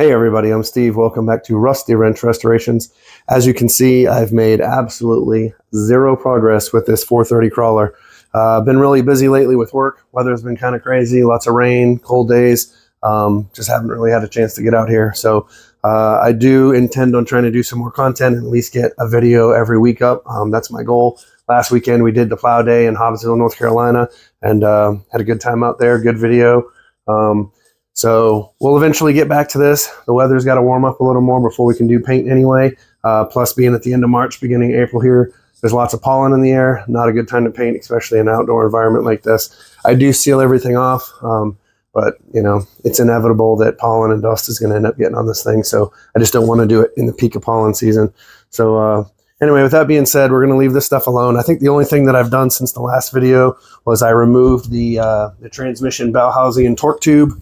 Hey everybody, I'm Steve. Welcome back to Rusty Wrench Restorations. As you can see, I've made absolutely zero progress with this 430 crawler. Been really busy lately with work. Weather's been kind of crazy, lots of rain, cold days. Just haven't really had a chance to get out here. So I do intend on trying to do some more content and at least get a video every week up. That's my goal. Last weekend we did the plow day in Hobbsville, North Carolina, and had a good time out there, good video. So we'll eventually get back to this. The weather's got to warm up a little more before we can do paint anyway. Plus being at the end of March, beginning of April here, there's lots of pollen in the air. Not a good time to paint, especially in an outdoor environment like this. I do seal everything off, but you know, it's inevitable that pollen and dust is going to end up getting on this thing. So I just don't want to do it in the peak of pollen season. So anyway, with that being said, we're going to leave this stuff alone. I think the only thing that I've done since the last video was I removed the transmission bell housing and torque tube.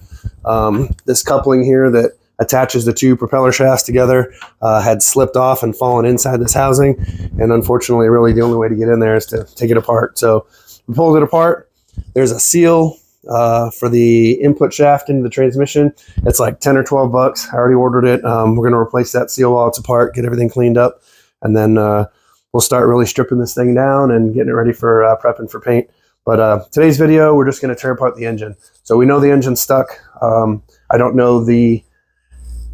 This coupling here that attaches the two propeller shafts together had slipped off and fallen inside this housing, and unfortunately really the only way to get in there is to take it apart. So we pulled it apart. There's a seal for the input shaft into the transmission. It's like 10 or 12 bucks. I already ordered it. We're going to replace that seal while it's apart, get everything cleaned up, and then we'll start really stripping this thing down and getting it ready for prepping for paint. But today's video, we're just going to tear apart the engine. So we know the engine's stuck. I don't know the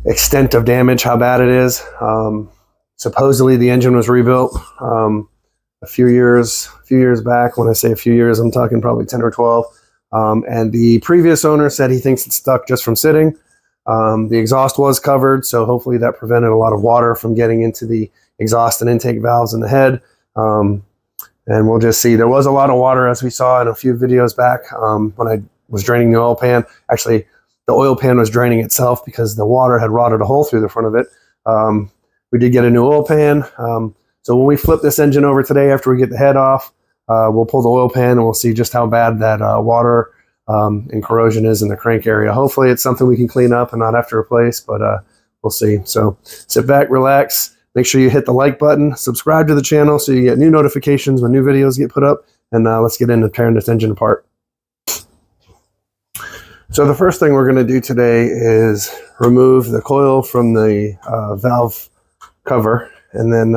extent of damage, how bad it is. Supposedly the engine was rebuilt a few years back. When I say a few years, I'm talking probably 10 or 12. And the previous owner said he thinks it's stuck just from sitting. The exhaust was covered, so hopefully that prevented a lot of water from getting into the exhaust and intake valves in the head. And we'll just see. There was a lot of water, as we saw in a few videos back when I was draining the oil pan. Actually, the oil pan was draining itself because the water had rotted a hole through the front of it. We did get a new oil pan. So when we flip this engine over today, after we get the head off, we'll pull the oil pan and we'll see just how bad that water and corrosion is in the crank area. Hopefully it's something we can clean up and not have to replace, but we'll see. So sit back, relax. Make sure you hit the like button, subscribe to the channel so you get new notifications when new videos get put up, and let's get into tearing this engine apart. So the first thing we're going to do today is remove the coil from the valve cover, and then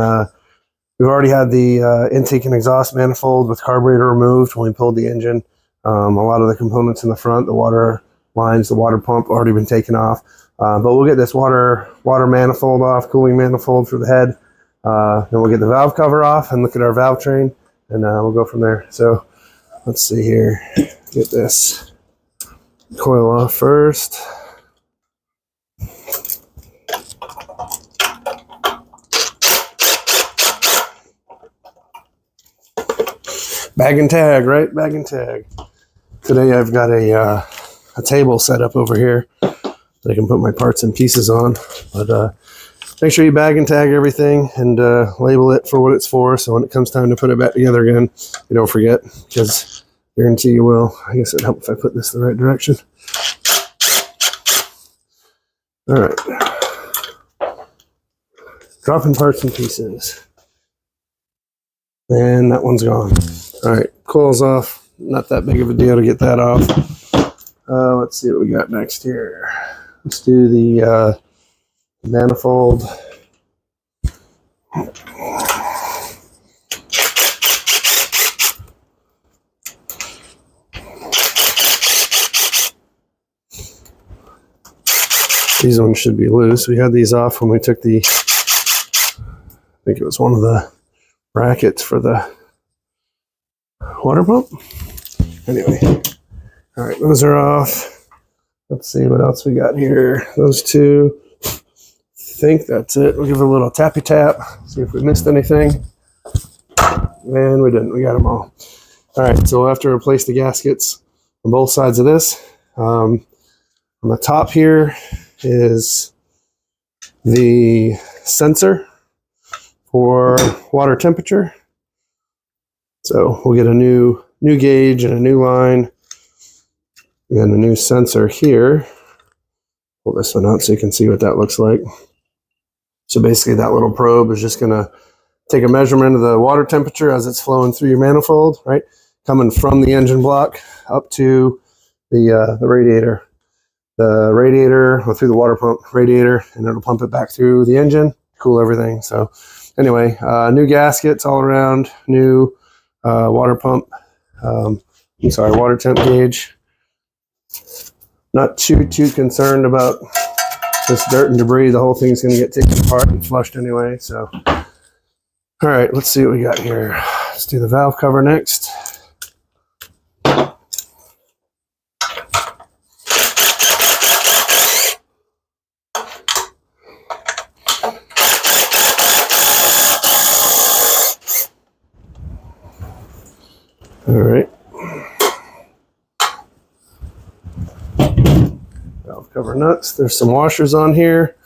we've already had the intake and exhaust manifold with carburetor removed when we pulled the engine. A lot of the components in the front, the water lines, the water pump, already been taken off. But we'll get this water manifold off, cooling manifold for the head. Then we'll get the valve cover off and look at our valve train, and we'll go from there. So let's see here. Get this coil off first. Bag and tag, right? Bag and tag. Today I've got a table set up over here that I can put my parts and pieces on, but make sure you bag and tag everything and label it for what it's for, so when it comes time to put it back together again, you don't forget, because I guarantee you will. I guess it'd help if I put this the right direction. All right, dropping parts and pieces, and that one's gone. All right, coil's off. Not that big of a deal to get that off. Let's see what we got next here. Let's do the manifold. These ones should be loose. We had these off when we took the, I think it was one of the brackets for the water pump. Anyway, all right, those are off. Let's see what else we got here. Those two. I think that's it. We'll give it a little tappy tap, see if we missed anything. And we didn't. We got them all. All right, so we'll have to replace the gaskets on both sides of this. On the top here is the sensor for water temperature. So we'll get a new gauge and a new line and a new sensor here. Pull this one out so you can see what that looks like. So basically that little probe is just going to take a measurement of the water temperature as it's flowing through your manifold, right? Coming from the engine block up to the radiator. the radiator, or through the water pump radiator, and it'll pump it back through the engine, cool everything. So anyway, new gaskets all around, new water pump, water temp gauge. Not too concerned about this dirt and debris. The whole thing's going to get taken apart and flushed anyway. So, all right, let's see what we got here. Let's do the valve cover next. All right. Valve cover nuts. There's some washers on here.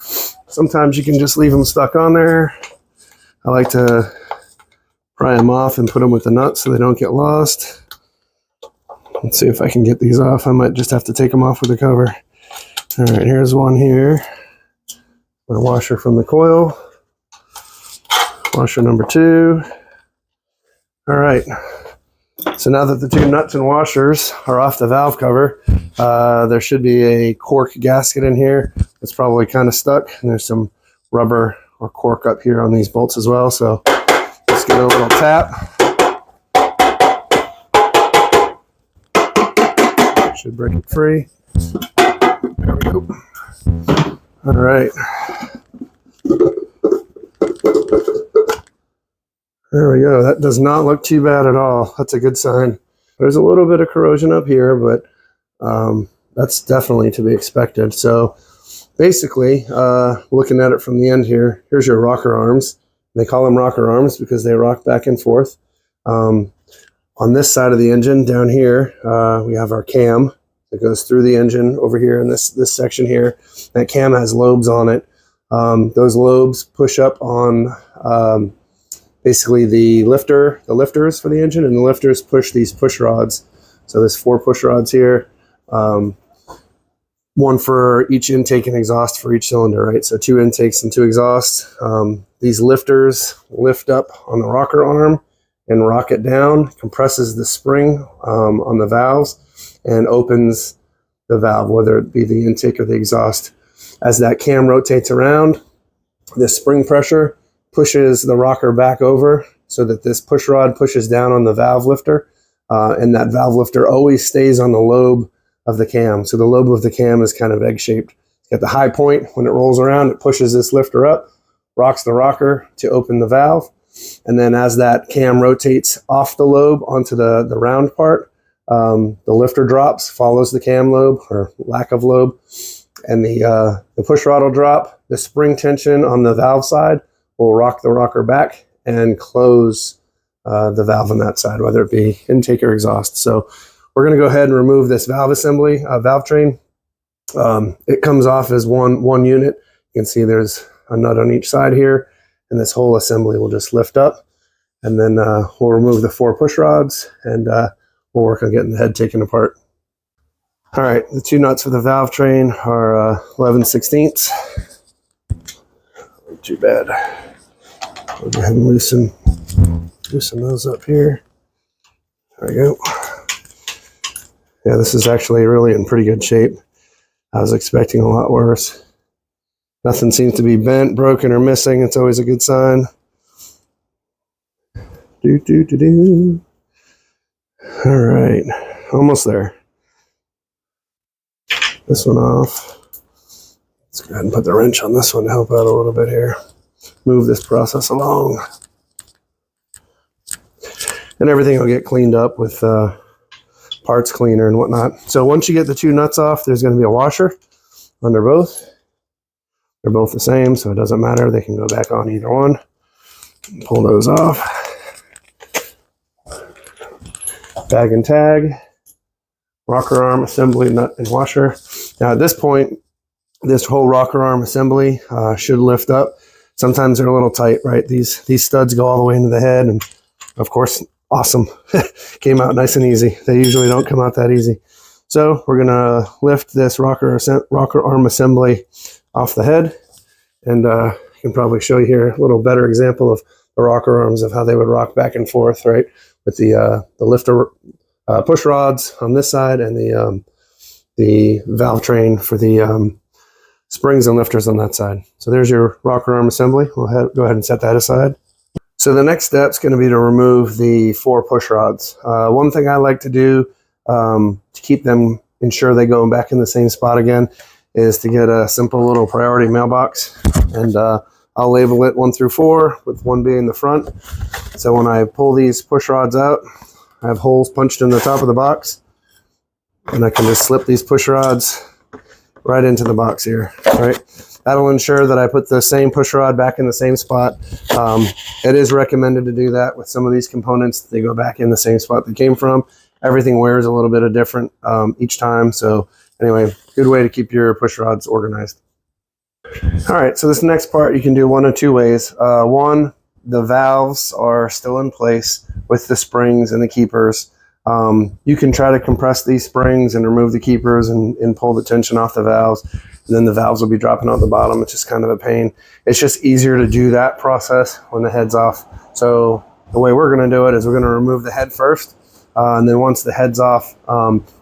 Sometimes you can just leave them stuck on there. I like to pry them off and put them with the nuts so they don't get lost. Let's see if I can get these off. I might just have to take them off with the cover. All right, here's one here. My washer from the coil. Washer number 2. All right. So now that the 2 nuts and washers are off the valve cover, there should be a cork gasket in here. It's probably kind of stuck, and there's some rubber or cork up here on these bolts as well. So let's give it a little tap. Should break it free. There we go. All right. There we go. That does not look too bad at all. That's a good sign. There's a little bit of corrosion up here, but that's definitely to be expected. So basically, looking at it from the end here, here's your rocker arms. They call them rocker arms because they rock back and forth. On this side of the engine, down here, we have our cam that goes through the engine over here in this section here. That cam has lobes on it. Those lobes push up on basically the lifters for the engine, and the lifters push these push rods. So there's 4 push rods here, one for each intake and exhaust for each cylinder, right? So 2 intakes and 2 exhausts. These lifters lift up on the rocker arm and rock it down, compresses the spring on the valves, and opens the valve, whether it be the intake or the exhaust. As that cam rotates around, this spring pressure pushes the rocker back over so that this push rod pushes down on the valve lifter, and that valve lifter always stays on the lobe of the cam. So the lobe of the cam is kind of egg-shaped. At the high point, when it rolls around, it pushes this lifter up, rocks the rocker to open the valve, and then as that cam rotates off the lobe onto the round part, the lifter drops, follows the cam lobe, or lack of lobe, and the push rod will drop. The spring tension on the valve side will rock the rocker back and close the valve on that side, whether it be intake or exhaust. So we're going to go ahead and remove this valve assembly, valve train. It comes off as one unit. You can see there's a nut on each side here, and this whole assembly will just lift up, and then we'll remove the 4 push rods, and we'll work on getting the head taken apart. All right, the 2 nuts for the valve train are 11/16. Not too bad. We'll go ahead and loosen those up here. There we go. Yeah, this is actually really in pretty good shape. I was expecting a lot worse. Nothing seems to be bent, broken, or missing. It's always a good sign. All right, almost there. This one off. Let's go ahead and put the wrench on this one to help out a little bit here. Move this process along. And everything will get cleaned up with parts cleaner and whatnot. So once you get the 2 nuts off, there's going to be a washer under both. They're both the same, so it doesn't matter. They can go back on either one. Pull those off. Bag and tag. Rocker arm assembly, nut and washer. Now at this point, this whole rocker arm assembly should lift up. Sometimes they're a little tight, right? These studs go all the way into the head, and of course, awesome. Came out nice and easy. They usually don't come out that easy. So we're gonna lift this rocker arm assembly off the head, and I can probably show you here a little better example of the rocker arms, of how they would rock back and forth, right? With the lifter push rods on this side, and the the valve train for the springs and lifters on that side. So there's your rocker arm assembly. We'll go ahead and set that aside. So the next step is going to be to remove the 4 push rods. One thing I like to do to keep them, ensure they go back in the same spot again, is to get a simple little priority mailbox, and I'll label it 1 through 4, with 1 being the front. So when I pull these push rods out, I have holes punched in the top of the box, and I can just slip these push rods right into the box here. All right, that'll ensure that I put the same push rod back in the same spot. It is recommended to do that with some of these components. They go back in the same spot they came from. Everything wears a little bit of different each time. So anyway, good way to keep your push rods organized. All right, so this next part you can do one of 2 ways. One, the valves are still in place with the springs and the keepers. You can try to compress these springs and remove the keepers and pull the tension off the valves, and then the valves will be dropping out the bottom. It's just kind of a pain. It's just easier to do that process when the head's off. So the way we're going to do it is we're going to remove the head first, and then once the head's off,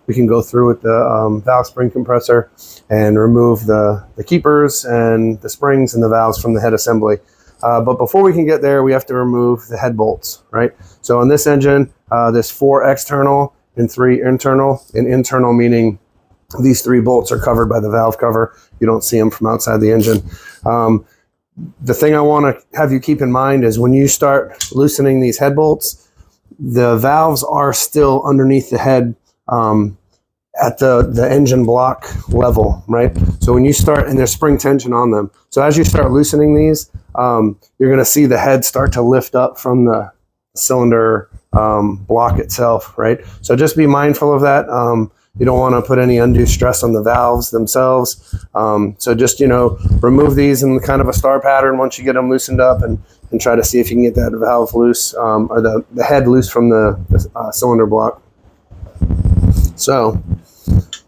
we can go through with the valve spring compressor and remove the keepers and the springs and the valves from the head assembly. But before we can get there, we have to remove the head bolts, right? So on this engine, there's 4 external and 3 internal. And internal meaning these 3 bolts are covered by the valve cover. You don't see them from outside the engine. The thing I want to have you keep in mind is when you start loosening these head bolts, the valves are still underneath the head at the engine block level, right? So when you start, and there's spring tension on them. So as you start loosening these, you're going to see the head start to lift up from the cylinder block itself, right? So just be mindful of that. You don't want to put any undue stress on the valves themselves. So just, remove these in kind of a star pattern once you get them loosened up, and try to see if you can get that valve loose, or the head loose from the cylinder block. So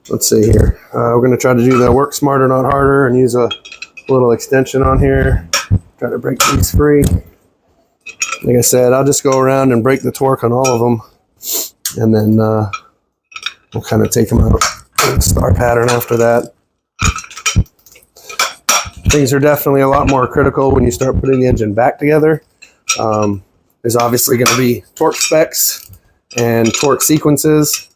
let's see here. We're going to try to do the work smarter, not harder, and use a little extension on here. Try to break these free. Like I said, I'll just go around and break the torque on all of them, and then we'll kind of take them out in a star pattern after that. Things are definitely a lot more critical when you start putting the engine back together. There's obviously going to be torque specs and torque sequences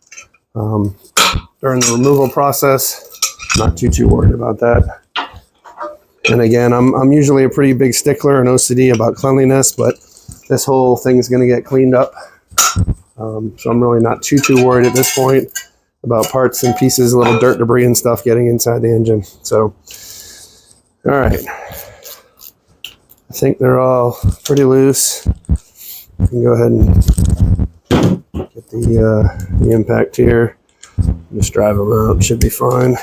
during the removal process. Not too worried about that. And again, I'm usually a pretty big stickler and OCD about cleanliness, but this whole thing's going to get cleaned up. So I'm really not too worried at this point about parts and pieces, little dirt, debris, and stuff getting inside the engine. So, all right. I think they're all pretty loose. You can go ahead and get the impact here. Just drive them out. Should be fine.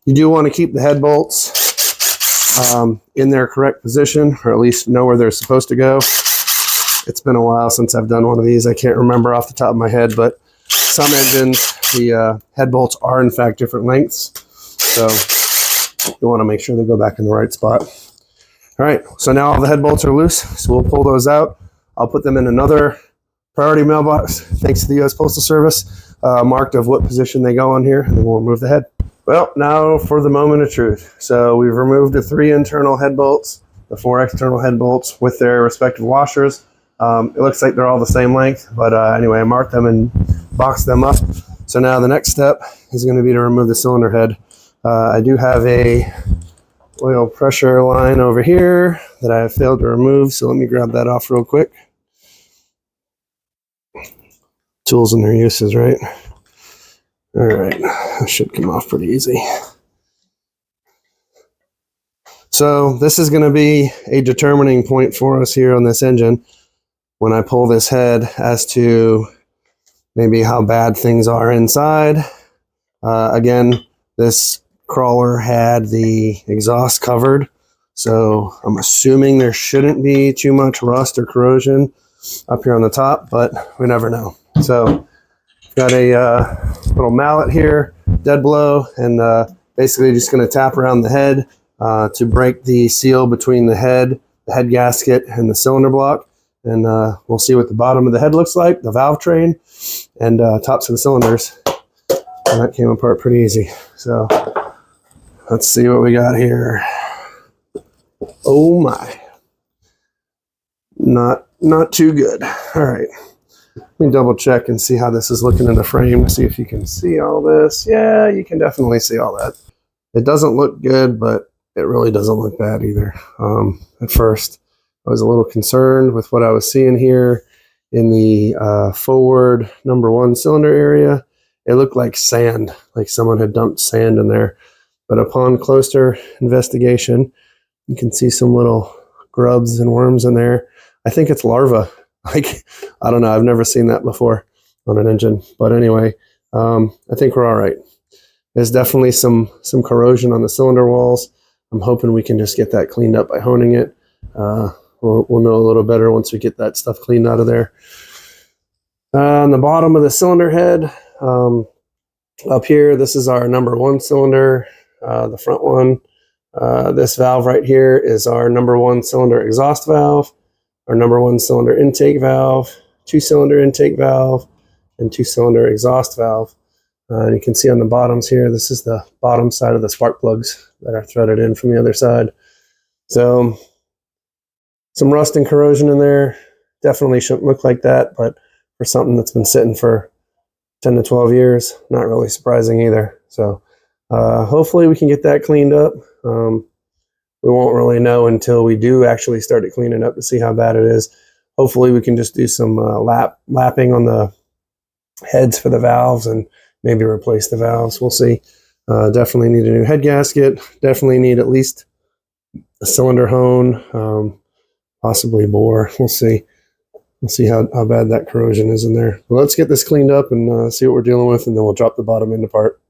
You do want to keep the head bolts in their correct position, or at least know where they're supposed to go. It's been a while since I've done one of these. I can't remember off the top of my head, but some engines, the head bolts are in fact different lengths. So you want to make sure they go back in the right spot. All right, so now all the head bolts are loose, so we'll pull those out. I'll put them in another priority mailbox, thanks to the U.S. Postal Service, marked of what position they go on here, and then we'll remove the head. Well, now for the moment of truth. So we've removed the 3 internal head bolts, the 4 external head bolts with their respective washers. It looks like they're all the same length, but anyway, I marked them and boxed them up. So now the next step is going to be to remove the cylinder head. I do have a oil pressure line over here that I have failed to remove, so let me grab that off real quick. Tools and their uses, right? All right, that should come off pretty easy. So this is going to be a determining point for us here on this engine when I pull this head as to maybe how bad things are inside. Again, this crawler had the exhaust covered, so I'm assuming there shouldn't be too much rust or corrosion up here on the top, but we never know. So got a little mallet here, dead blow, and basically just going to tap around the head to break the seal between the head gasket, and the cylinder block. and we'll see what the bottom of the head looks like, the valve train, and tops of the cylinders. And that came apart pretty easy. So let's see what we got here. Oh my. Not too good. All right. Let me double check and see how this is looking in the frame to see if you can see all this. Yeah, you can definitely see all that. It doesn't look good, but it really doesn't look bad either. At first, I was a little concerned with what I was seeing here in the forward #1 cylinder area. It looked like sand, like someone had dumped sand in there. But upon closer investigation, you can see some little grubs and worms in there. I think it's larvae. Like, I don't know. I've never seen that before on an engine. But anyway, I think we're all right. There's definitely some corrosion on the cylinder walls. I'm hoping we can just get that cleaned up by honing it. We'll know a little better once we get that stuff cleaned out of there. On the bottom of the cylinder head, up here, this is our #1 cylinder, the front one. This valve right here is our #1 cylinder exhaust valve, our #1 cylinder intake valve, 2-cylinder intake valve, and 2-cylinder exhaust valve. You can see on the bottoms here, this is the bottom side of the spark plugs that are threaded in from the other side. So some rust and corrosion in there. Definitely shouldn't look like that, but for something that's been sitting for 10 to 12 years, not really surprising either. So hopefully we can get that cleaned up. We won't really know until we do actually start it cleaning up to see how bad it is. Hopefully we can just do some lapping on the heads for the valves and maybe replace the valves. We'll see. Definitely need a new head gasket. Definitely need at least a cylinder hone, possibly a bore. We'll see. We'll see how bad that corrosion is in there. Well, let's get this cleaned up and see what we're dealing with, and then we'll drop the bottom end apart.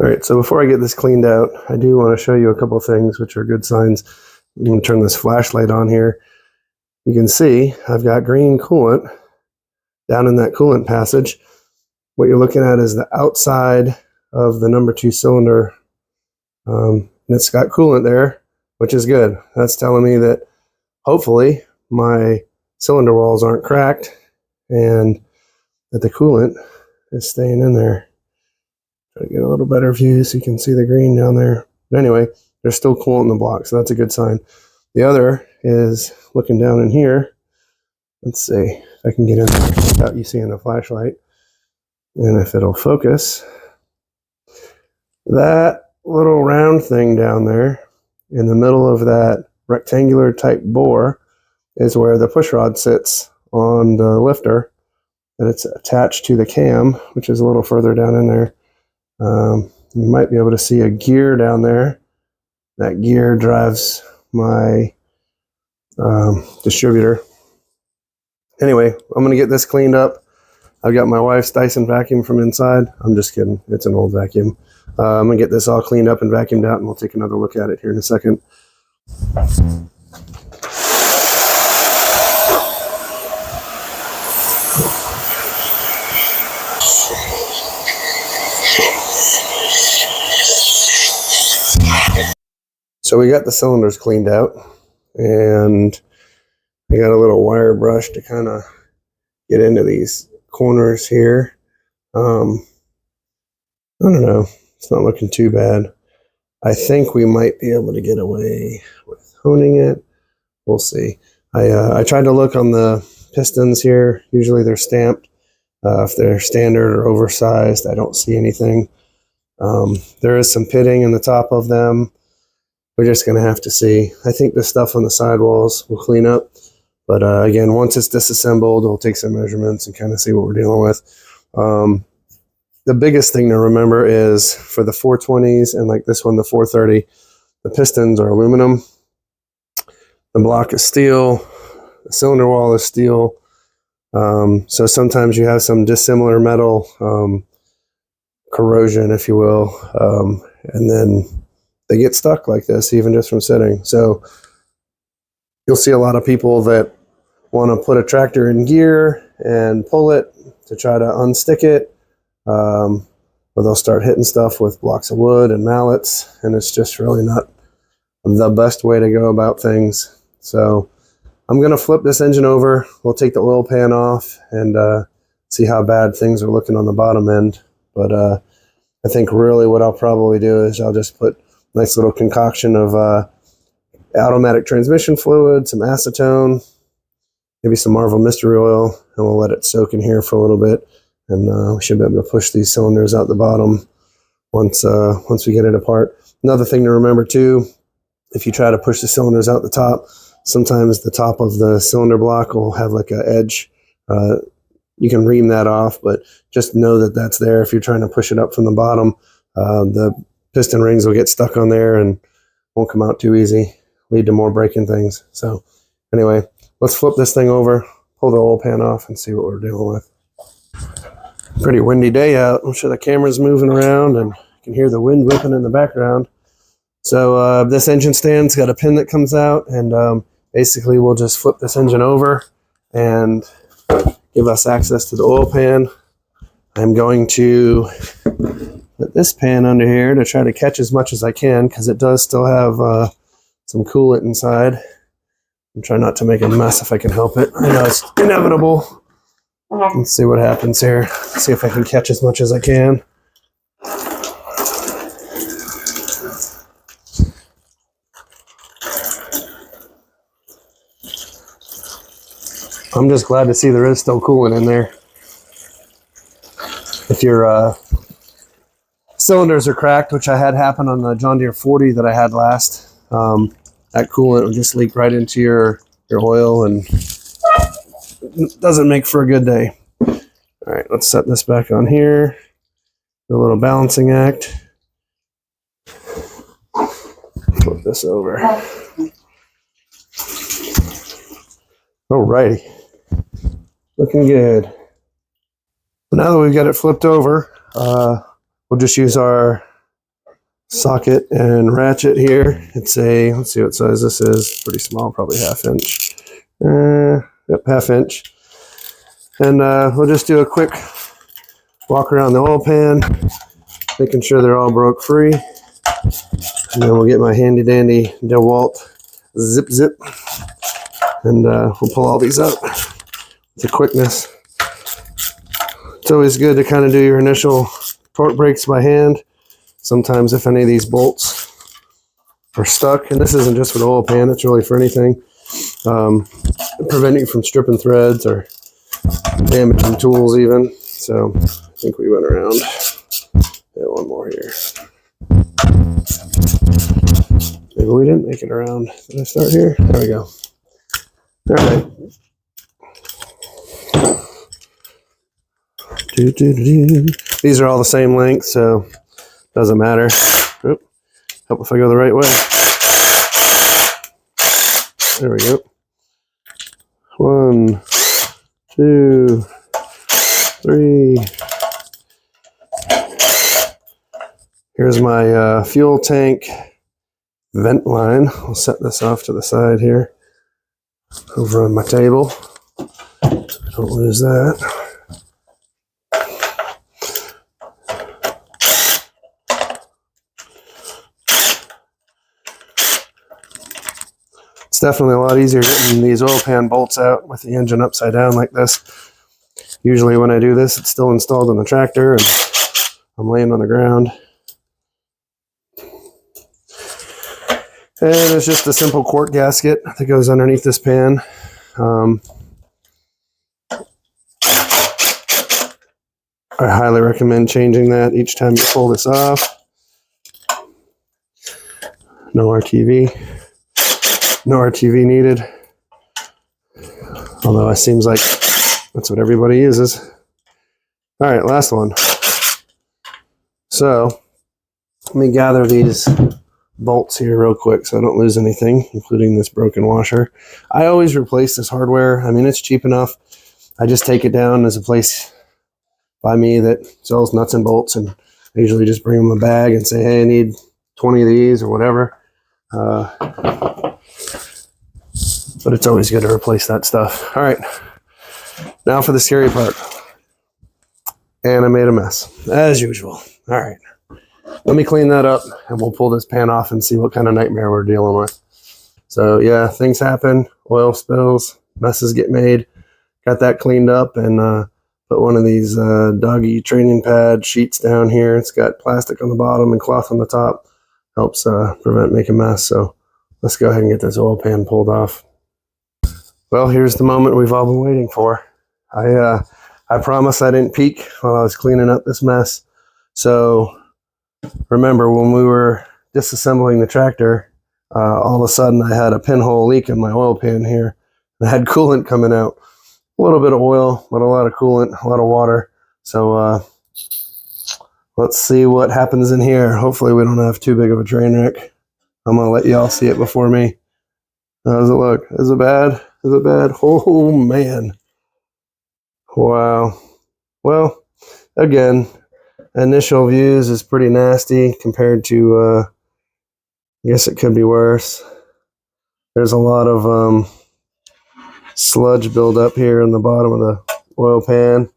All right, so before I get this cleaned out, I do want to show you a couple of things which are good signs. I'm going to turn this flashlight on here. You can see I've got green coolant down in that coolant passage. What you're looking at is the outside of the #2 cylinder. And it's got coolant there, which is good. That's telling me that hopefully my cylinder walls aren't cracked and that the coolant is staying in there. Try to get a little better view so you can see the green down there. But anyway, there's still coolant in the block, so that's a good sign. The other is looking down in here. Let's see if I can get in there without you seeing the flashlight. And if it'll focus, that little round thing down there in the middle of that rectangular type bore is where the push rod sits on the lifter, and it's attached to the cam, which is a little further down in there. You might be able to see a gear down there. That gear drives my distributor. Anyway, I'm going to get this cleaned up. I've got my wife's Dyson vacuum from inside. I'm just kidding. It's an old vacuum. I'm going to get this all cleaned up and vacuumed out, and we'll take another look at it here in a second. So we got the cylinders cleaned out, and I got a little wire brush to kind of get into these corners here. I don't know. It's not looking too bad. I think we might be able to get away with honing it. We'll see. I tried to look on the pistons here. Usually they're stamped. If they're standard or oversized, I don't see anything. There is some pitting in the top of them. We're just going to have to see. I think the stuff on the sidewalls will clean up. But again, once it's disassembled, we'll take some measurements and kind of see what we're dealing with. The biggest thing to remember is for the 420s and like this one, the 430, the pistons are aluminum. The block is steel. The cylinder wall is steel. So sometimes you have some dissimilar metal corrosion, if you will. And then they get stuck like this, even just from sitting. So you'll see a lot of people that want to put a tractor in gear and pull it to try to unstick it. Or they'll start hitting stuff with blocks of wood and mallets, and it's just really not the best way to go about things. So I'm going to flip this engine over. We'll take the oil pan off and see how bad things are looking on the bottom end. But I think really what I'll probably do is I'll just put a nice little concoction of automatic transmission fluid, some acetone, maybe some Marvel mystery oil, and we'll let it soak in here for a little bit. And we should be able to push these cylinders out the bottom once we get it apart. Another thing to remember too, if you try to push the cylinders out the top, sometimes the top of the cylinder block will have like an edge. You can ream that off, but just know that that's there. If you're trying to push it up from the bottom, the piston rings will get stuck on there and won't come out too easy, lead to more breaking things. So anyway, let's flip this thing over, pull the oil pan off, and see what we're dealing with. Pretty windy day out. I'm sure the camera's moving around and you can hear the wind whipping in the background. So this engine stand's got a pin that comes out, and basically we'll just flip this engine over and give us access to the oil pan. I'm going to put this pan under here to try to catch as much as I can, because it does still have some coolant inside. I'm trying not to make a mess if I can help it. I know it's inevitable. Let's see what happens here. See if I can catch as much as I can. I'm just glad to see there is still coolant in there. If your cylinders are cracked, which I had happen on the John Deere 40 that I had last, that coolant will just leak right into your oil, and it doesn't make for a good day. All right, let's set this back on here. Do a little balancing act. Flip this over. Alrighty. Looking good. Now that we've got it flipped over, we'll just use our socket and ratchet here. It's a, let's see what size this is. Pretty small, probably 1/2 inch. Yep, 1/2 inch. And we'll just do a quick walk around the oil pan, making sure they're all broke free. And then we'll get my handy dandy DeWalt zip, and we'll pull all these up with the quickness. It's always good to kind of do your initial torque brakes by hand. Sometimes if any of these bolts are stuck, and this isn't just for the oil pan, it's really for anything, prevent you from stripping threads or damaging tools even. So I think we went around. Yeah, one more here. Maybe we didn't make it around. Did I start here? There we go. All right. These are all the same length, so doesn't matter. Oop. Hope if I go the right way. There we go. 1, 2, 3. Here's my fuel tank vent line. I'll set this off to the side here over on my table. Don't lose that. It's definitely a lot easier getting these oil pan bolts out with the engine upside down like this. Usually when I do this, it's still installed on the tractor and I'm laying on the ground. And it's just a simple quart gasket that goes underneath this pan. I highly recommend changing that each time you pull this off. No RTV. No RTV needed. Although it seems like that's what everybody uses. All right, last one. So let me gather these bolts here real quick so I don't lose anything, including this broken washer. I always replace this hardware. I mean, it's cheap enough. I just take it down. There's a place by me that sells nuts and bolts, and I usually just bring them a bag and say, hey, I need 20 of these or whatever. But it's always good to replace that stuff. All right, now for the scary part. And I made a mess, as usual. All right, let me clean that up, and we'll pull this pan off and see what kind of nightmare we're dealing with. So yeah, things happen, oil spills, messes get made. Got that cleaned up and put one of these doggy training pad sheets down here. It's got plastic on the bottom and cloth on the top. Helps prevent making a mess. So let's go ahead and get this oil pan pulled off. Well, here's the moment we've all been waiting for. I promise I didn't peek while I was cleaning up this mess. So remember when we were disassembling the tractor, all of a sudden I had a pinhole leak in my oil pan here. I had coolant coming out. A little bit of oil, but a lot of coolant, a lot of water. So let's see what happens in here. Hopefully we don't have too big of a train wreck. I'm going to let y'all see it before me. How does it look? Is it bad? Is it bad? Oh, man. Wow. Well, again, initial views is pretty nasty compared to, I guess it could be worse. There's a lot of sludge buildup here in the bottom of the oil pan.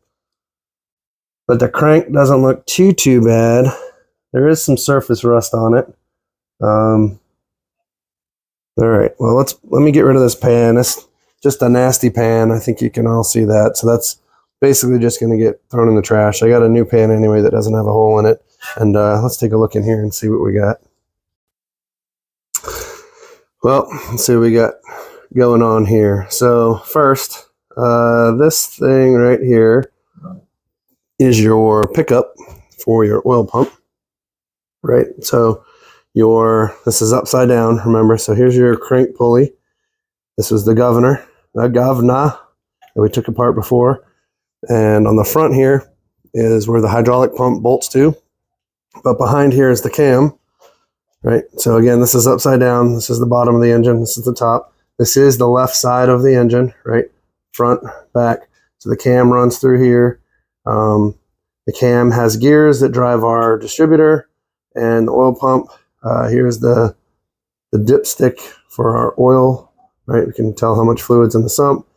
But the crank doesn't look too bad. There is some surface rust on it. All right, well, let me get rid of this pan. It's just a nasty pan. I think you can all see that. So that's basically just going to get thrown in the trash. I got a new pan anyway that doesn't have a hole in it. And let's take a look in here and see what we got. Well, let's see what we got going on here. So first, this thing right here is your pickup for your oil pump, right? So this is upside down, remember? So here's your crank pulley. This was the governor that we took apart before. And on the front here is where the hydraulic pump bolts to. But behind here is the cam, right? So again, this is upside down. This is the bottom of the engine. This is the top. This is the left side of the engine, right? Front, back. So the cam runs through here. The cam has gears that drive our distributor and the oil pump. Here's the dipstick for our oil, right? We can tell how much fluid's in the sump.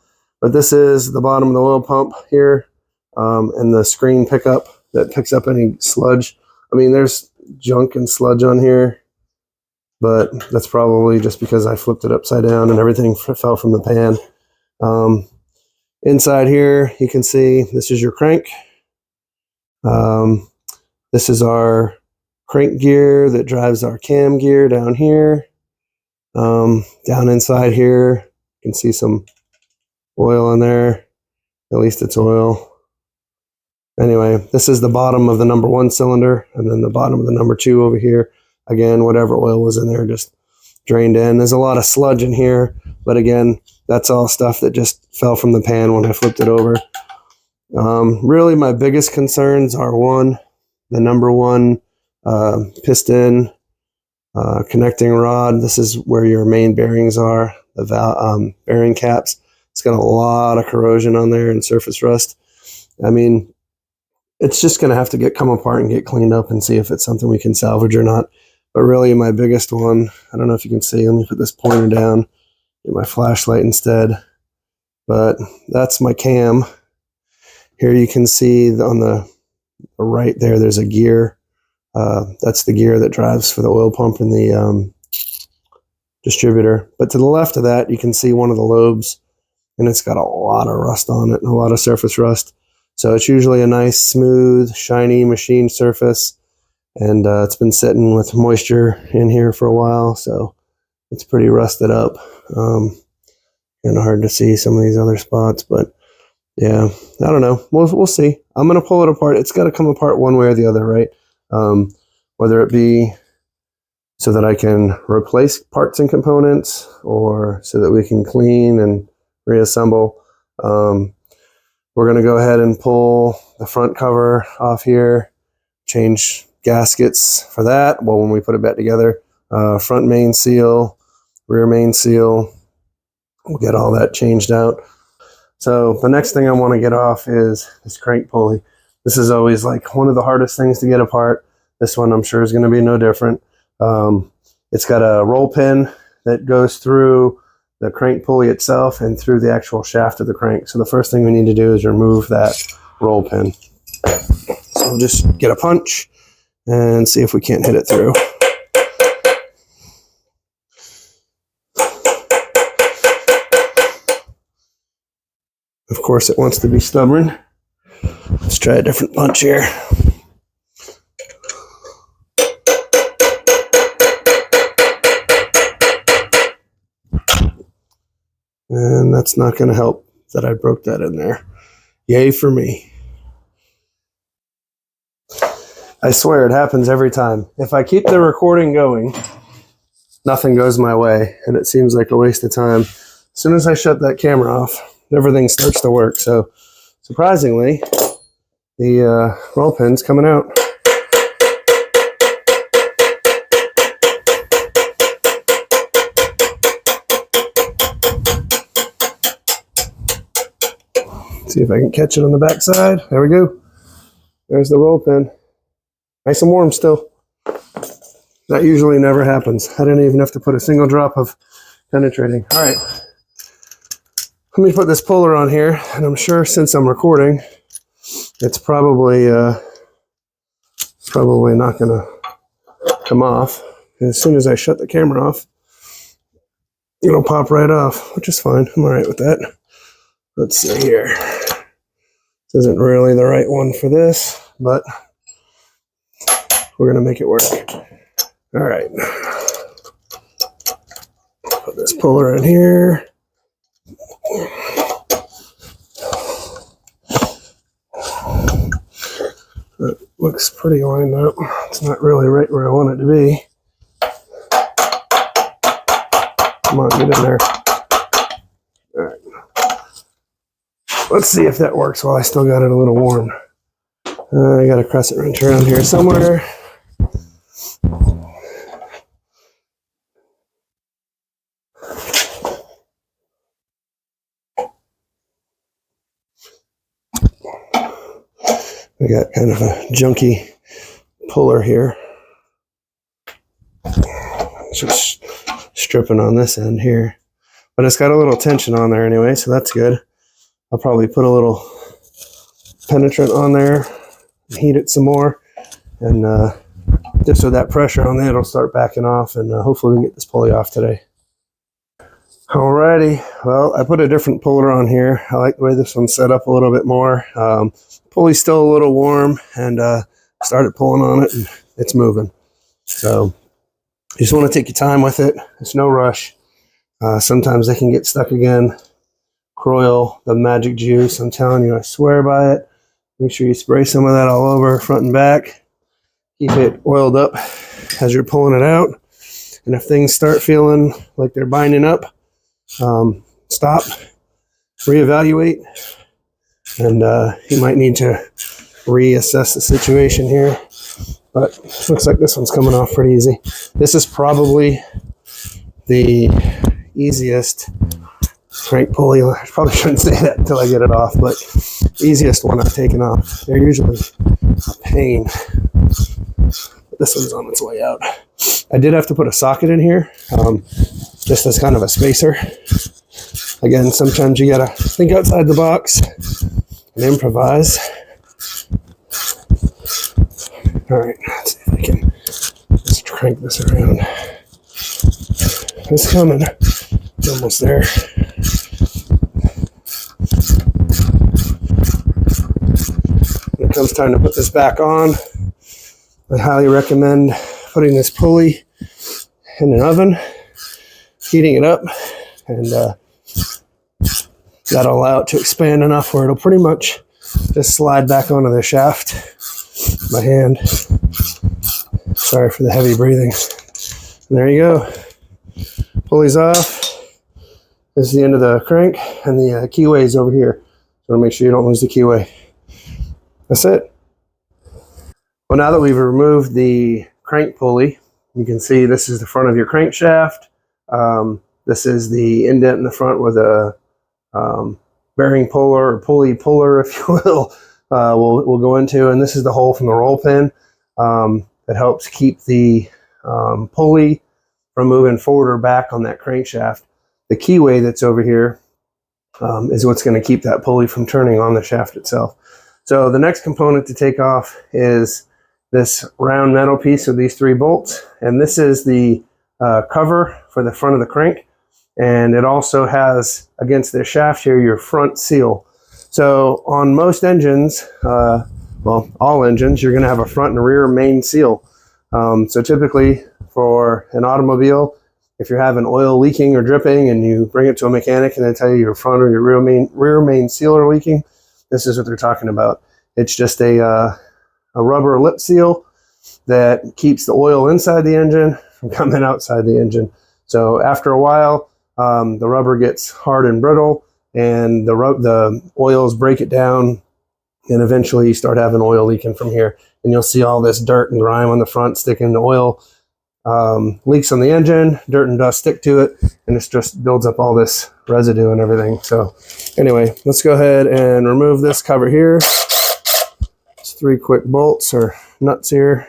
But this is the bottom of the oil pump here, and the screen pickup that picks up any sludge. I mean, there's junk and sludge on here, but that's probably just because I flipped it upside down and everything fell from the pan. Inside here, you can see this is your crank. This is our crank gear that drives our cam gear down here. Down inside here, you can see some oil in there. At least it's oil. Anyway, this is the bottom of the number 1 cylinder, and then the bottom of the number 2 over here. Again, whatever oil was in there just drained in. There's a lot of sludge in here, but again, that's all stuff that just fell from the pan when I flipped it over. Really, my biggest concerns are the number 1 piston connecting rod. This is where your main bearings are, the bearing caps. It's got a lot of corrosion on there and surface rust. I mean, it's just going to have to come apart and get cleaned up and see if it's something we can salvage or not. But really, my biggest one, I don't know if you can see, let me put this pointer down, get my flashlight instead. But that's my cam. Here you can see on the right there's a gear. That's the gear that drives for the oil pump and the distributor. But to the left of that, you can see one of the lobes, and it's got a lot of rust on it and a lot of surface rust. So it's usually a nice, smooth, shiny machine surface, and it's been sitting with moisture in here for a while, so it's pretty rusted up. Kind of hard to see some of these other spots, but yeah, I don't know. We'll see. I'm going to pull it apart. It's got to come apart one way or the other, right? Whether it be so that I can replace parts and components, or so that we can clean and reassemble. We're going to go ahead and pull the front cover off here, change gaskets for that. Well, when we put it back together, front main seal, rear main seal, we'll get all that changed out. So the next thing I want to get off is this crank pulley. This is always like one of the hardest things to get apart. This one I'm sure is going to be no different. It's got a roll pin that goes through the crank pulley itself and through the actual shaft of the crank. So the first thing we need to do is remove that roll pin. So we'll just get a punch and see if we can't hit it through. Of course, it wants to be stubborn. Let's try a different punch here. And that's not going to help that I broke that in there. Yay for me. I swear it happens every time. If I keep the recording going, nothing goes my way, and it seems like a waste of time. As soon as I shut that camera off, everything starts to work. So surprisingly, the roll pin's coming out. See if I can catch it on the back side. There we go. There's the roll pin. Nice and warm still. That usually never happens. I didn't even have to put a single drop of penetrating. All right. Let me put this puller on here, and I'm sure since I'm recording, it's probably not going to come off. And as soon as I shut the camera off, it'll pop right off, which is fine. I'm all right with that. Let's see here. This isn't really the right one for this, but we're going to make it work. All right. Put this puller in here. That looks pretty lined up. It's not really right where I want it to be. Come on, get in there. All right. Let's see if that works while I still got it a little warm. I got a crescent wrench around here somewhere. We got kind of a junky puller here. It's just stripping on this end here. But it's got a little tension on there anyway, so that's good. I'll probably put a little penetrant on there, heat it some more, and just so that pressure on there will start backing off, and hopefully we can get this pulley off today. Alrighty, well, I put a different puller on here. I like the way this one's set up a little bit more. Pulley's still a little warm, and started pulling on it, and it's moving. So you just want to take your time with it. It's no rush. Sometimes they can get stuck again. Croil, the magic juice, I'm telling you, I swear by it. Make sure you spray some of that all over, front and back. Keep it oiled up as you're pulling it out. And if things start feeling like they're binding up, stop, reevaluate, and you might need to reassess the situation here. But it looks like this one's coming off pretty easy. This is probably the easiest crank pulley. I probably shouldn't say that until I get it off, but easiest one I've taken off. They're usually a pain. But this one's on its way out. I did have to put a socket in here, just as kind of a spacer. Again, sometimes you gotta think outside the box and improvise. All right, let's see if I can just crank this around. It's coming. It's almost there. When it comes time to put this back on, I highly recommend putting this pulley in an oven, heating it up, and that'll allow it to expand enough where it'll pretty much just slide back onto the shaft. My hand. Sorry for the heavy breathing. And there you go. Pulley's off. This is the end of the crank, and the keyway is over here. So make sure you don't lose the keyway. That's it. Well, now that we've removed the crank pulley, you can see this is the front of your crankshaft. This is the indent in the front where the bearing puller or pulley puller, if you will, will go into. And this is the hole from the roll pin that helps keep the pulley from moving forward or back on that crankshaft. The keyway that's over here is what's going to keep that pulley from turning on the shaft itself. So the next component to take off is this round metal piece of these 3 bolts. And this is the cover for the front of the crank. And it also has, against the shaft here, your front seal. So on most engines, well, all engines, you're going to have a front and rear main seal. So typically for an automobile, if you're having oil leaking or dripping and you bring it to a mechanic and they tell you your front or your rear main seal are leaking, this is what they're talking about. It's just a rubber lip seal that keeps the oil inside the engine from coming outside the engine. So after a while, the rubber gets hard and brittle, and the oils break it down, and eventually you start having oil leaking from here. And you'll see all this dirt and grime on the front sticking to oil. Leaks on the engine, dirt and dust stick to it, and it just builds up all this residue and everything. So anyway, let's go ahead and remove this cover here. It's 3 quick bolts or nuts here.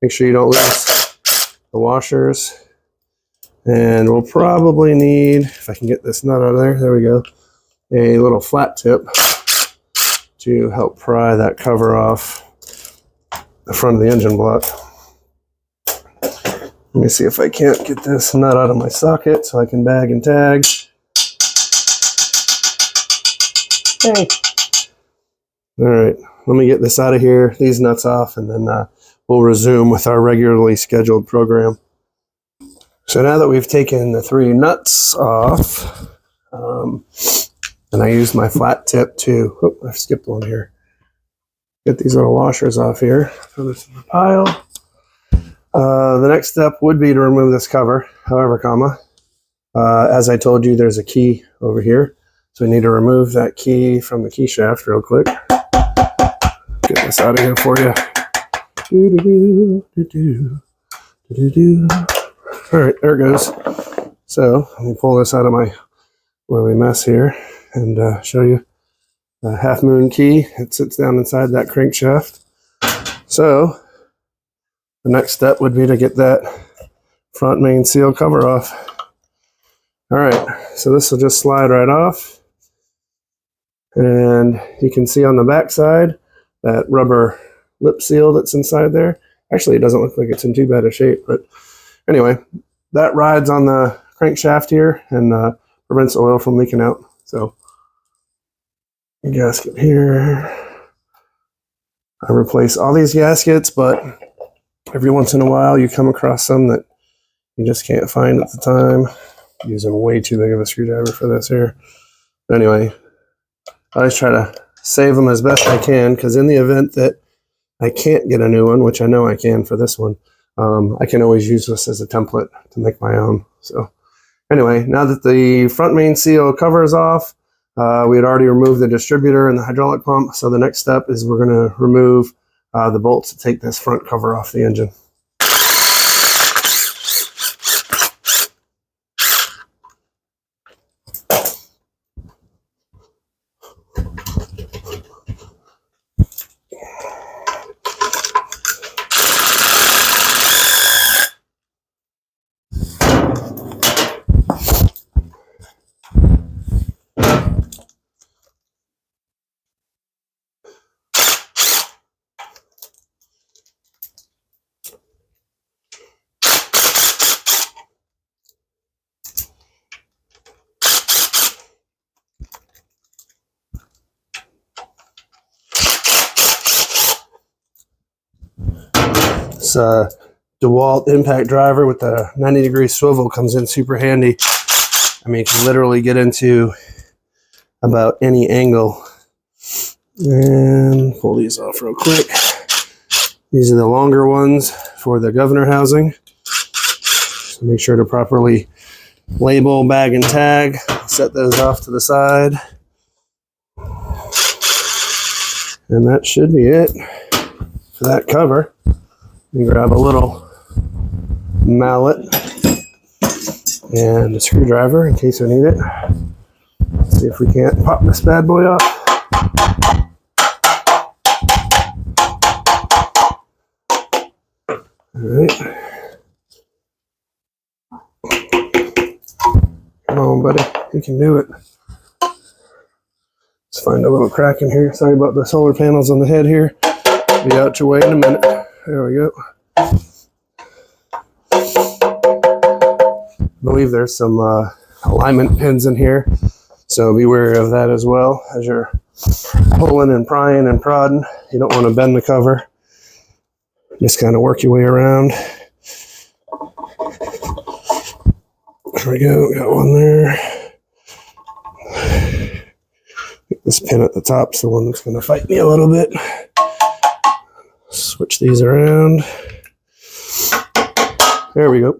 Make sure you don't lose the washers. And we'll probably need, if I can get this nut out of there we go, a little flat tip to help pry that cover off the front of the engine block. Let me see if I can't get this nut out of my socket so I can bag and tag. Hey. All right, let me get this out of here, these nuts off, and then we'll resume with our regularly scheduled program. So now that we've taken the 3 nuts off, and I used my flat tip to, oh, I skipped one here. Get these little washers off here. Throw this in the pile. The next step would be to remove this cover. However, as I told you, there's a key over here. So we need to remove that key from the key shaft real quick. Get this out of here for you. All right, there it goes. So let me pull this out of my oily mess here and show you the half moon key. It sits down inside that crankshaft. So the next step would be to get that front main seal cover off. All right, so this will just slide right off. And you can see on the back side that rubber lip seal that's inside there. Actually, it doesn't look like it's in too bad a shape, but anyway, that rides on the crankshaft here and prevents oil from leaking out. So, gasket here. I replace all these gaskets, but every once in a while you come across some that you just can't find at the time. I'm using way too big of a screwdriver for this here. But anyway, I always try to save them as best I can, because in the event that I can't get a new one, which I know I can for this one, I can always use this as a template to make my own. So anyway, now that the front main seal cover is off, we had already removed the distributor and the hydraulic pump. So the next step is we're going to remove the bolts to take this front cover off the engine. This DeWalt impact driver with the 90-degree swivel comes in super handy. I mean, you can literally get into about any angle. And pull these off real quick. These are the longer ones for the governor housing. So make sure to properly label, bag, and tag. Set those off to the side. And that should be it for that cover. You grab a little mallet and a screwdriver in case we need it. Let's see if we can't pop this bad boy up. All right. Come on, buddy. You can do it. Let's find a little crack in here. Sorry about the solar panels on the head here. Be out your way in a minute. There we go. I believe there's some alignment pins in here. So be wary of that as well as you're pulling and prying and prodding. You don't want to bend the cover. Just kind of work your way around. There we go, got one there. This pin at the top's the one that's going to fight me a little bit. Switch these around. There we go.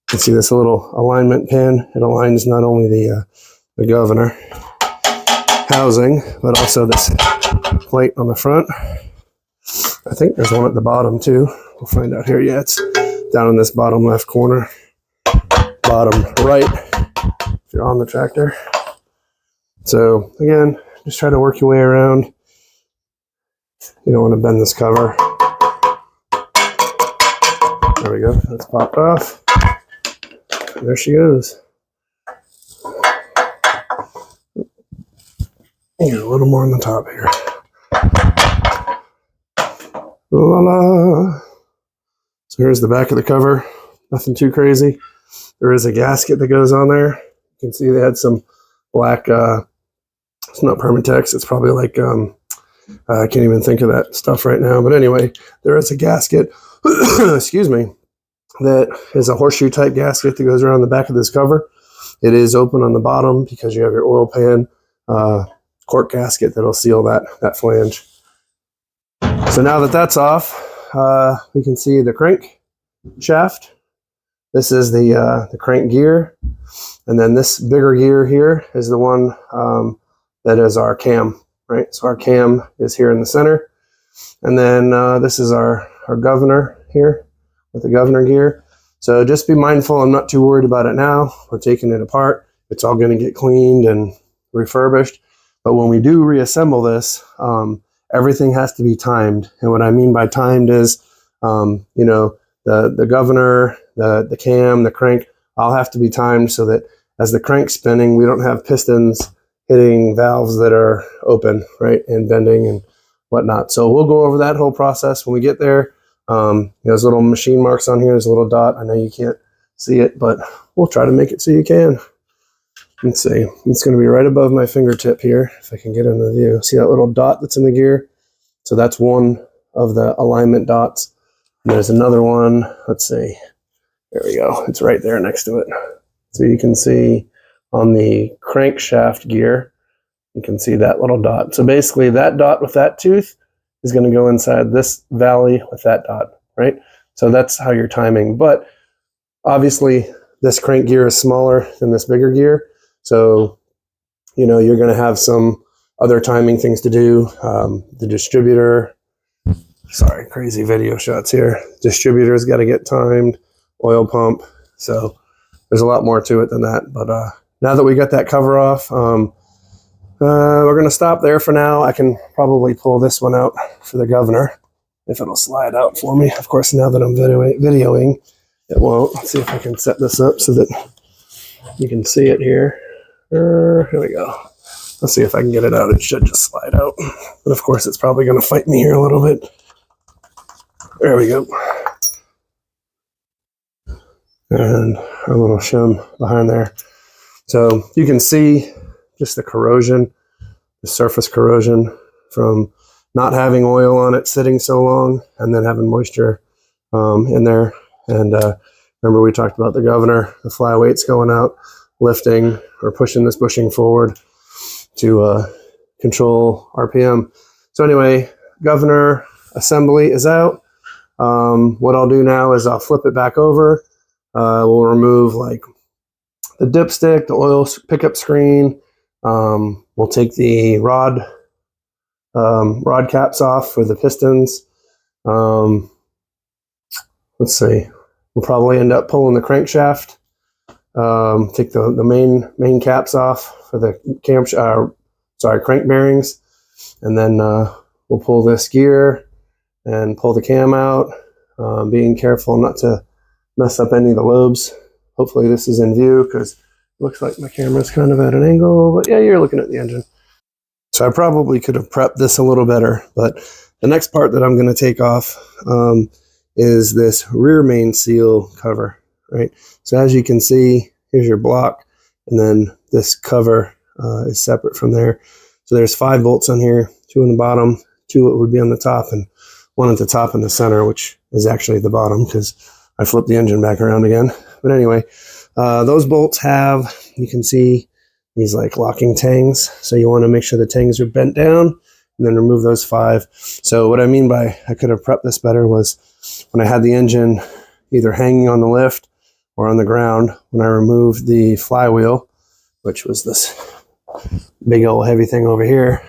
You can see this little alignment pin. It aligns not only the governor housing, but also this plate on the front. I think there's one at the bottom too. We'll find out here. Yeah, it's down in this bottom left corner, bottom right, if you're on the tractor. So again, just try to work your way around. You don't want to bend this cover. There we go, that's popped off. And there she goes. Get a little more on the top here. Voila. So here's the back of the cover. Nothing too crazy. There is a gasket that goes on there. You can see they had some black, it's not Permatex, it's probably like, I can't even think of that stuff right now. But anyway, there is a gasket, excuse me, that is a horseshoe type gasket that goes around the back of this cover. It is open on the bottom because you have your oil pan cork gasket that'll seal that flange. So now that that's off, we can see the crank shaft. This is the crank gear, and then this bigger gear here is the one that is our cam, right? So our cam is here in the center, and then this is our governor here with the governor gear. So just be mindful. I'm not too worried about it now. We're taking it apart. It's all going to get cleaned and refurbished. But when we do reassemble this, everything has to be timed. And what I mean by timed is, you know, the governor, the cam, the crank, all have to be timed so that as the crank's spinning, we don't have pistons hitting valves that are open, right, and bending and whatnot. So we'll go over that whole process when we get there. There's little machine marks on here. There's a little dot. I know you can't see it, but we'll try to make it so you can. Let's see. It's going to be right above my fingertip here, if I can get into the view. See that little dot that's in the gear? So that's one of the alignment dots. And there's another one. Let's see. There we go. It's right there next to it. So you can see on the crankshaft gear, you can see that little dot. So basically that dot with that tooth is going to go inside this valley with that dot, right? So that's how you're timing. But obviously this crank gear is smaller than this bigger gear. So, you know, you're going to have some other timing things to do. The distributor, sorry, crazy video shots here. Distributor's got to get timed, oil pump. So there's a lot more to it than that. But now that we got that cover off, we're going to stop there for now. I can probably pull this one out for the governor if it'll slide out for me. Of course, now that I'm videoing, it won't. Let's see if I can set this up so that you can see it here. Here we go. Let's see if I can get it out. It should just slide out. But of course, it's probably going to fight me here a little bit. There we go. And a little shim behind there. So you can see just the corrosion, the surface corrosion from not having oil on it sitting so long and then having moisture in there. And remember we talked about the governor, the flyweights going out, lifting or pushing this bushing forward to control RPM. So anyway, governor assembly is out. What I'll do now is I'll flip it back over. We'll remove like the dipstick, the oil pickup screen. We'll take the rod caps off for the pistons. Let's see. We'll probably end up pulling the crankshaft. Take the main caps off for the crank bearings, and then we'll pull this gear and pull the cam out, being careful not to mess up any of the lobes. Hopefully this is in view because it looks like my camera's kind of at an angle, but yeah, you're looking at the engine. So I probably could have prepped this a little better, but the next part that I'm going to take off is this rear main seal cover, right? So as you can see here's your block, and then this cover is separate from there. So there's 5 bolts on here, 2 on the bottom, 2 would be on the top, and 1 at the top in the center, which is actually the bottom because I flipped the engine back around again. But anyway, those bolts have, you can see these like locking tangs. So you want to make sure the tangs are bent down and then remove those 5. So what I mean by I could have prepped this better was when I had the engine either hanging on the lift or on the ground, when I removed the flywheel, which was this big old heavy thing over here,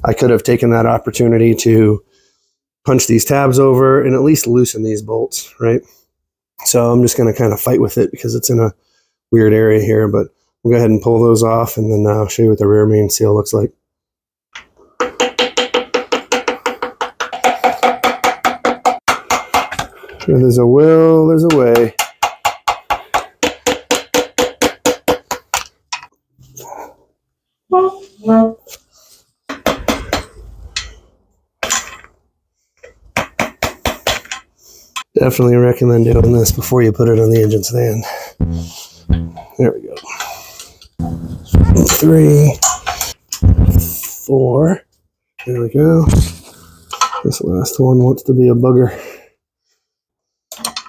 I could have taken that opportunity to punch these tabs over and at least loosen these bolts, right? So I'm just going to kind of fight with it because it's in a weird area here, but we'll go ahead and pull those off, and then I'll show you what the rear main seal looks like. Where there's a will, there's a way. Definitely recommend doing this before you put it on the engine stand. There we go. 3, 4. There we go. This last one wants to be a bugger.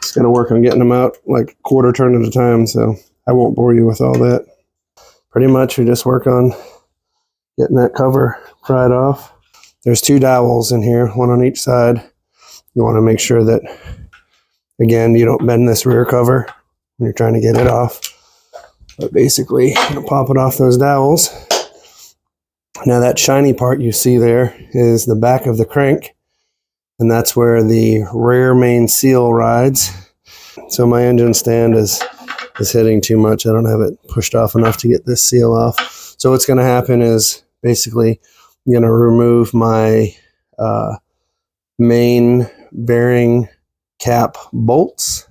Just gotta work on getting them out like quarter turn at a time, so I won't bore you with all that. Pretty much we just work on getting that cover pried off. There's 2 dowels in here, 1 on each side. You want to make sure that, again, you don't bend this rear cover when you're trying to get it off. But basically, I'm going to pop it off those dowels. Now that shiny part you see there is the back of the crank, and that's where the rear main seal rides. So my engine stand is hitting too much. I don't have it pushed off enough to get this seal off. So what's going to happen is basically I'm going to remove my main bearing cap bolts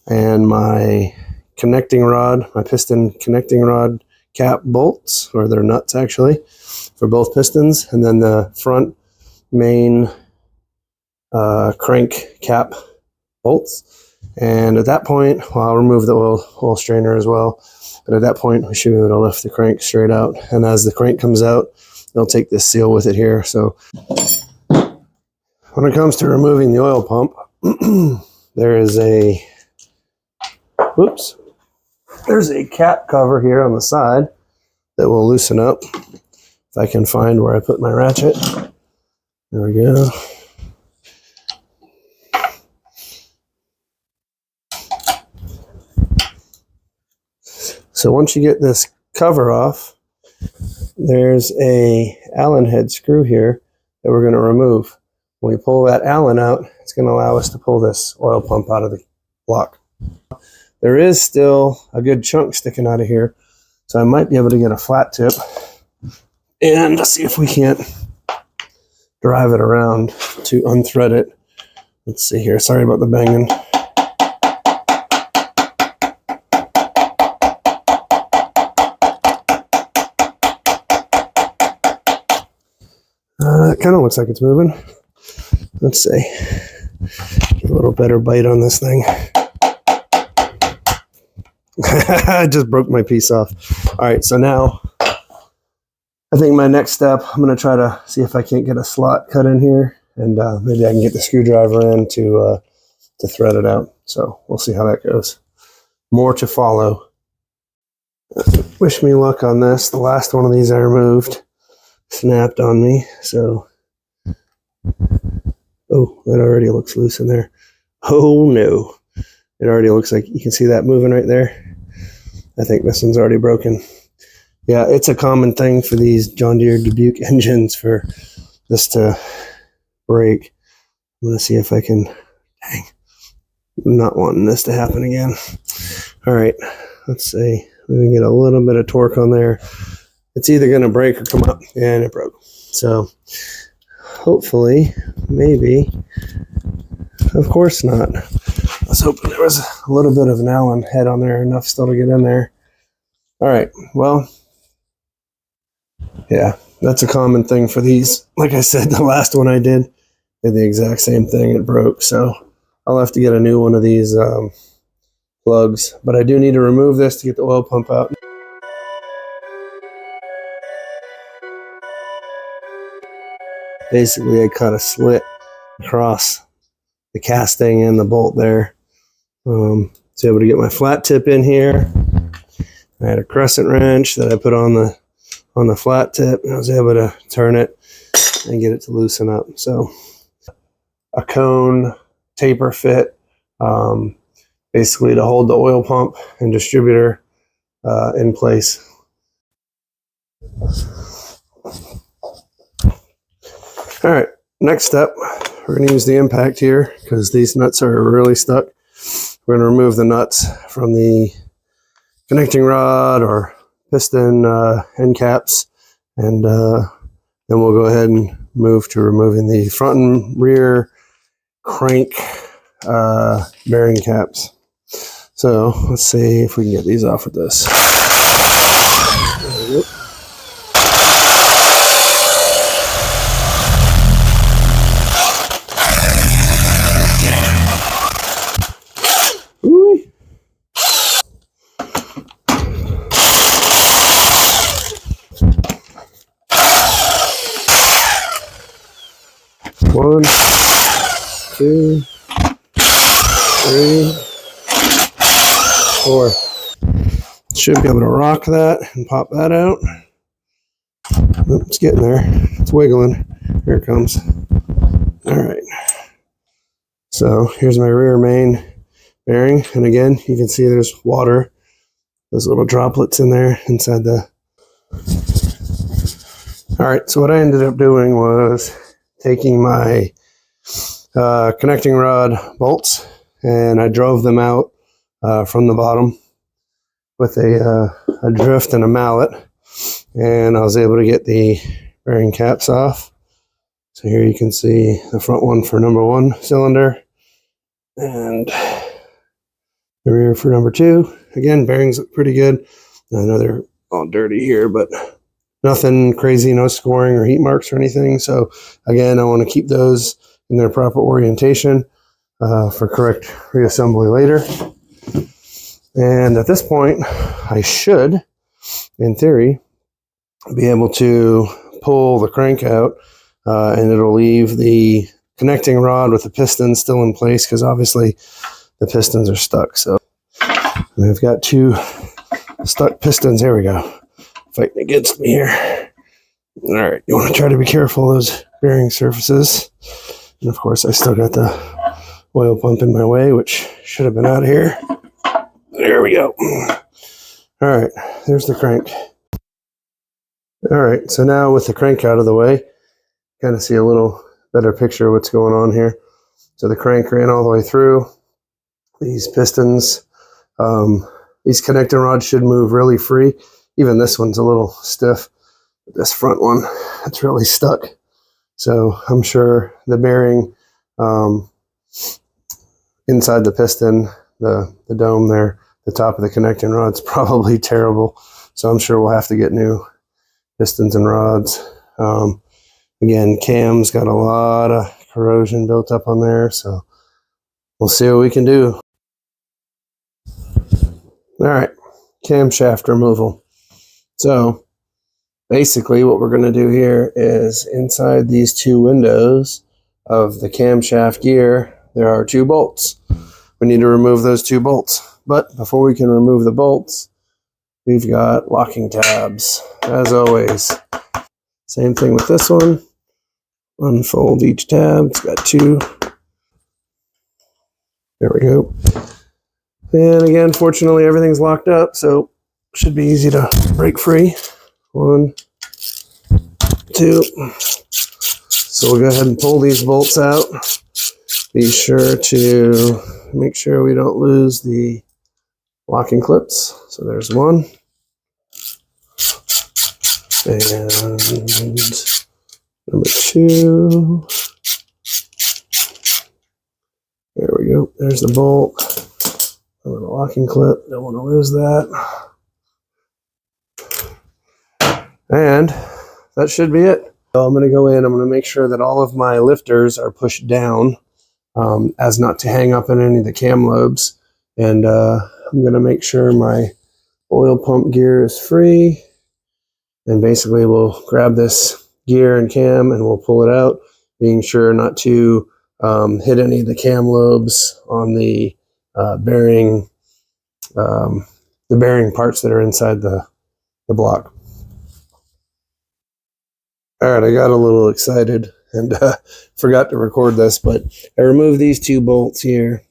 and my connecting rod, my piston connecting rod cap bolts, or they're nuts actually, for both pistons, and then the front main crank cap bolts. And at that point, well, I'll remove the oil strainer as well, but at that point we should be able to lift the crank straight out, and as the crank comes out, it'll take this seal with it here. So when it comes to removing the oil pump, there is a, there's a cap cover here on the side that will loosen up. If I can find where I put my ratchet. There we go. So once you get this cover off, there's a Allen head screw here that we're going to remove. When we pull that Allen out, it's going to allow us to pull this oil pump out of the block. There is still a good chunk sticking out of here, so I might be able to get a flat tip and see if we can't drive it around to unthread it. Let's see here. Sorry about the banging. It kind of looks like it's moving. Let's see. Get a little better bite on this thing. I just broke my piece off. All right, so now I think my next step, I'm going to try to see if I can't get a slot cut in here, and maybe I can get the screwdriver in to thread it out. So we'll see how that goes. More to follow. Wish me luck on this. The last one of these I removed snapped on me, so oh, that already looks loose in there. Oh no, it already looks like you can see that moving right there. I think this one's already broken. Yeah, it's a common thing for these John Deere Dubuque engines for this to break. I'm gonna see if I can, dang, I'm not wanting this to happen again. All right, let's see, we can get a little bit of torque on there. It's either going to break or come up, and it broke. So hopefully, maybe, of course not. I was hoping there was a little bit of an Allen head on there, enough still to get in there. All right, well, yeah, that's a common thing for these. Like I said, the last one I did the exact same thing. It broke, so I'll have to get a new one of these plugs, but I do need to remove this to get the oil pump out. Basically, I cut a slit across the casting and the bolt there. Was able to get my flat tip in here. I had a crescent wrench that I put on the flat tip, and I was able to turn it and get it to loosen up. So a cone taper fit, basically to hold the oil pump and distributor in place. All right, next step, we're going to use the impact here because these nuts are really stuck. We're going to remove the nuts from the connecting rod or piston end caps, and then we'll go ahead and move to removing the front and rear crank bearing caps. So let's see if we can get these off with this. There we go. One, two, three, four. Should be able to rock that and pop that out. Oop, it's getting there. It's wiggling. Here it comes. All right. So here's my rear main bearing. And again, you can see there's water. Those little droplets in there inside the... All right. So what I ended up doing was taking my connecting rod bolts, and I drove them out from the bottom with a drift and a mallet, and I was able to get the bearing caps off. So here you can see the front one for number 1 cylinder and the rear for number 2. Again, bearings look pretty good. I know they're all dirty here, but nothing crazy, no scoring or heat marks or anything. So again, I want to keep those in their proper orientation for correct reassembly later. And at this point, I should, in theory, be able to pull the crank out and it'll leave the connecting rod with the pistons still in place because obviously the pistons are stuck. So we've got 2 stuck pistons. Here we go. Fighting against me here. All right, you want to try to be careful of those bearing surfaces. And of course, I still got the oil pump in my way, which should have been out of here. There we go. All right, there's the crank. All right, so now with the crank out of the way, kind of see a little better picture of what's going on here. So the crank ran all the way through. These pistons, these connecting rods should move really free. Even this one's a little stiff. This front one, it's really stuck. So I'm sure the bearing inside the piston, the dome there, the top of the connecting rod's probably terrible. So I'm sure we'll have to get new pistons and rods. Again, cam's got a lot of corrosion built up on there. So we'll see what we can do. All right, camshaft removal. So basically what we're going to do here is inside these 2 windows of the camshaft gear, there are 2 bolts. We need to remove those 2 bolts. But before we can remove the bolts, we've got locking tabs, as always. Same thing with this one. Unfold each tab. It's got 2. There we go. And again, fortunately, everything's locked up, so it should be easy to break free. 1, 2. So we'll go ahead and pull these bolts out. Be sure to make sure we don't lose the locking clips. So there's 1. And number 2. There we go. There's the bolt. A little locking clip. Don't want to lose that. And that should be it. So I'm going to go in. I'm going to make sure that all of my lifters are pushed down as not to hang up in any of the cam lobes. And I'm going to make sure my oil pump gear is free. And basically we'll grab this gear and cam and we'll pull it out, being sure not to hit any of the cam lobes on the bearing parts that are inside the block. All right, I got a little excited and forgot to record this, but I removed these two bolts here.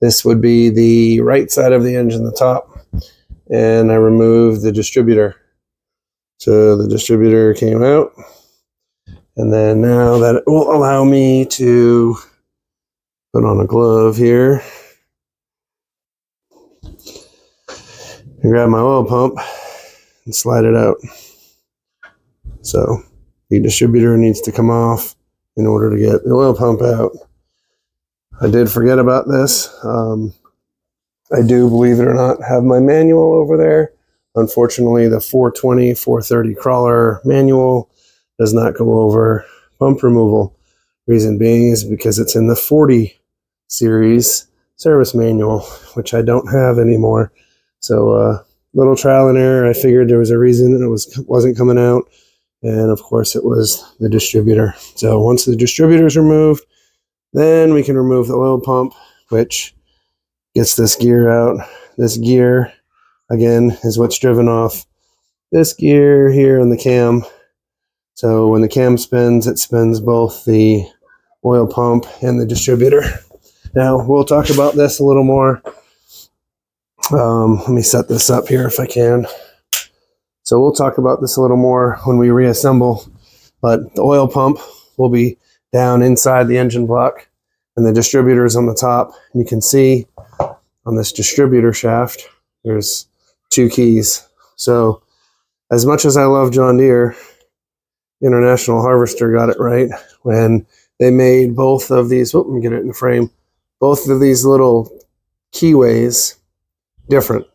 This would be the right side of the engine, the top, and I removed the distributor. So the distributor came out, and then now that will allow me to put on a glove here and grab my oil pump and slide it out. So the distributor needs to come off in order to get the oil pump out. I did forget about this. I do, believe it or not, have my manual over there. Unfortunately, the 420, 430 crawler manual does not go over pump removal. Reason being is because it's in the 40 series service manual, which I don't have anymore. So little trial and error. I figured there was a reason it wasn't coming out. And of course, it was the distributor. So once the distributor is removed, then we can remove the oil pump, which gets this gear out. This gear, again, is what's driven off this gear here on the cam. So when the cam spins, it spins both the oil pump and the distributor. Now, we'll talk about this a little more. Let me set this up here if I can. So we'll talk about this a little more when we reassemble, but the oil pump will be down inside the engine block and the distributor is on the top. You can see on this distributor shaft, there's two keys. So as much as I love John Deere, International Harvester got it right when they made both of these, let me get it in the frame, both of these little keyways different.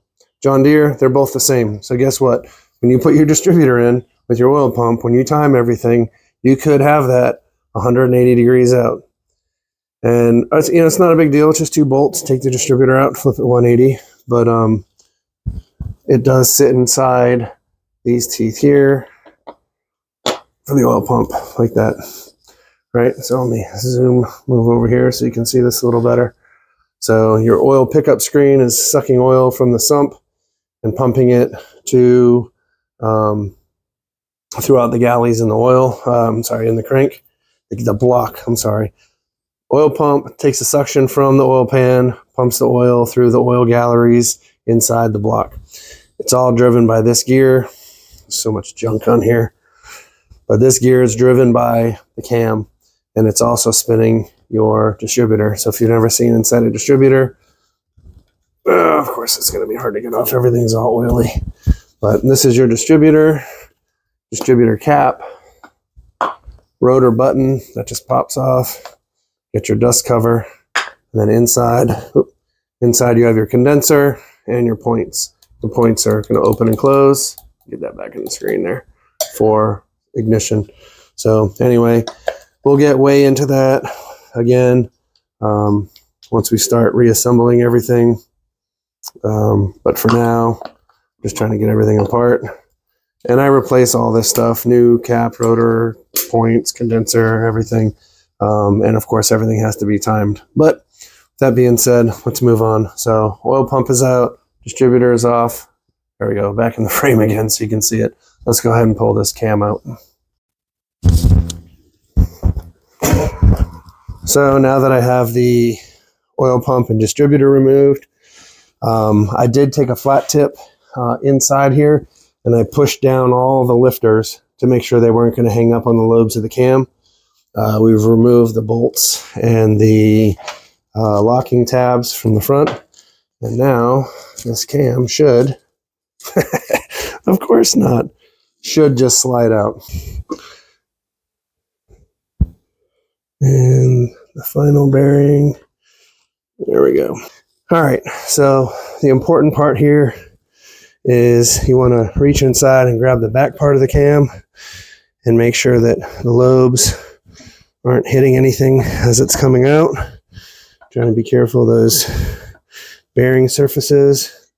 John Deere, they're both the same. So guess what? When you put your distributor in with your oil pump, when you time everything, you could have that 180 degrees out. And it's not a big deal. It's just two bolts. Take the distributor out, flip it 180. But it does sit inside these teeth here for the oil pump, like that. Right? So let me move over here so you can see this a little better. So your oil pickup screen is sucking oil from the sump and pumping it to throughout the galleys in the oil, in the crank, the block, Oil pump takes a suction from the oil pan, pumps the oil through the oil galleries inside the block. It's all driven by this gear. There's so much junk on here. But this gear is driven by the cam, and it's also spinning your distributor. So if you've never seen inside a distributor, of course it's going to be hard to get off. Everything's all oily. But this is your distributor cap, rotor button that just pops off. Get your dust cover, and then inside you have your condenser and your points. The points are going to open and close. Get that back in the screen there for ignition. So anyway, we'll get way into that again once we start reassembling everything. But for now, just trying to get everything apart. And I replace all this stuff, new cap, rotor, points, condenser, everything. And of course, everything has to be timed. But with that being said, let's move on. So oil pump is out, distributor is off. There we go, back in the frame again so you can see it. Let's go ahead and pull this cam out. So now that I have the oil pump and distributor removed, I did take a flat tip inside here, and I pushed down all the lifters to make sure they weren't going to hang up on the lobes of the cam. We've removed the bolts and the locking tabs from the front, and now this cam should, of course not, should just slide out. And the final bearing, there we go. All right, so the important part here is you want to reach inside and grab the back part of the cam and make sure that the lobes aren't hitting anything as it's coming out. Trying to be careful of those bearing surfaces.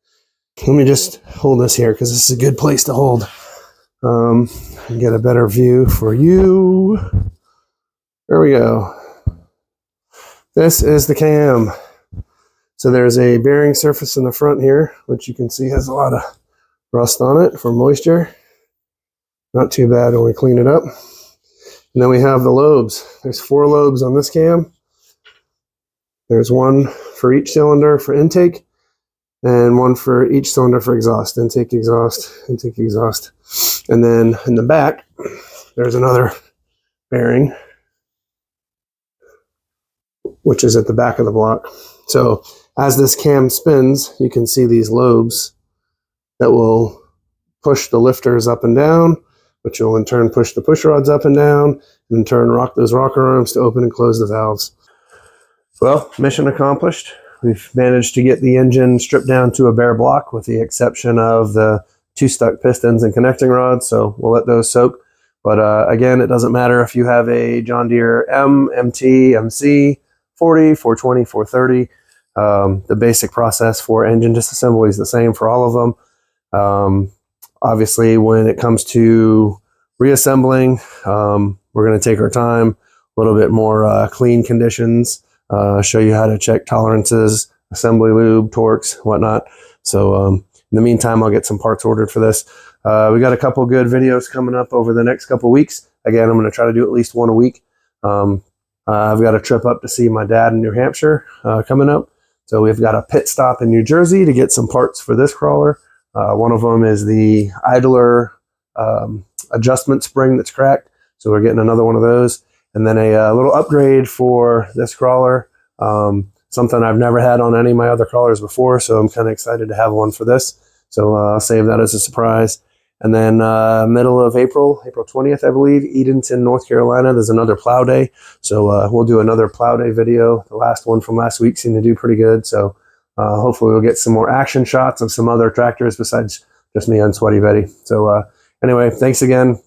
Let me just hold this here because this is a good place to hold. And get a better view for you. There we go. This is the cam. So there's a bearing surface in the front here, which you can see has a lot of rust on it from moisture. Not too bad when we clean it up. And then we have the lobes. There's 4 lobes on this cam. There's one for each cylinder for intake, and one for each cylinder for exhaust. Intake, exhaust, intake, exhaust. And then in the back, there's another bearing, which is at the back of the block. So as this cam spins, you can see these lobes that will push the lifters up and down, which will in turn push the push rods up and down, and in turn rock those rocker arms to open and close the valves. Well, mission accomplished. We've managed to get the engine stripped down to a bare block with the exception of the 2 stuck pistons and connecting rods, so we'll let those soak. But again, it doesn't matter if you have a John Deere M, MT, MC, 40, 420, 430. The basic process for engine disassembly is the same for all of them. Obviously, when it comes to reassembling, we're going to take our time, a little bit more clean conditions, show you how to check tolerances, assembly lube, torques, whatnot. So in the meantime, I'll get some parts ordered for this. We got a couple good videos coming up over the next couple weeks. Again, I'm going to try to do at least one a week. I've got a trip up to see my dad in New Hampshire coming up. So we've got a pit stop in New Jersey to get some parts for this crawler. One of them is the idler adjustment spring that's cracked. So we're getting another one of those. And then a little upgrade for this crawler. Something I've never had on any of my other crawlers before. So I'm kind of excited to have one for this. So I'll save that as a surprise. And then middle of April, April 20th, I believe, Edenton, North Carolina, there's another plow day. So we'll do another plow day video. The last one from last week seemed to do pretty good. So hopefully we'll get some more action shots of some other tractors besides just me and Sweaty Betty. So anyway, thanks again.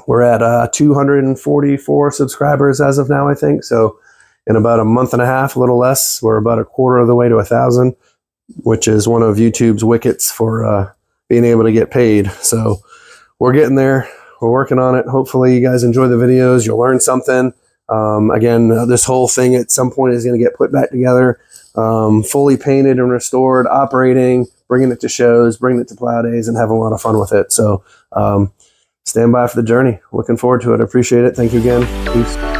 We're at 244 subscribers as of now, I think. So in about a month and a half, a little less, we're about a quarter of the way to 1,000, which is one of YouTube's wickets for being able to get paid. So we're getting there. We're working on it. Hopefully you guys enjoy the videos. You'll learn something. Again, this whole thing at some point is going to get put back together, fully painted and restored, operating, bringing it to shows, bringing it to plow days, and having a lot of fun with it. So stand by for the journey. Looking forward to it. I appreciate it. Thank you again. Peace.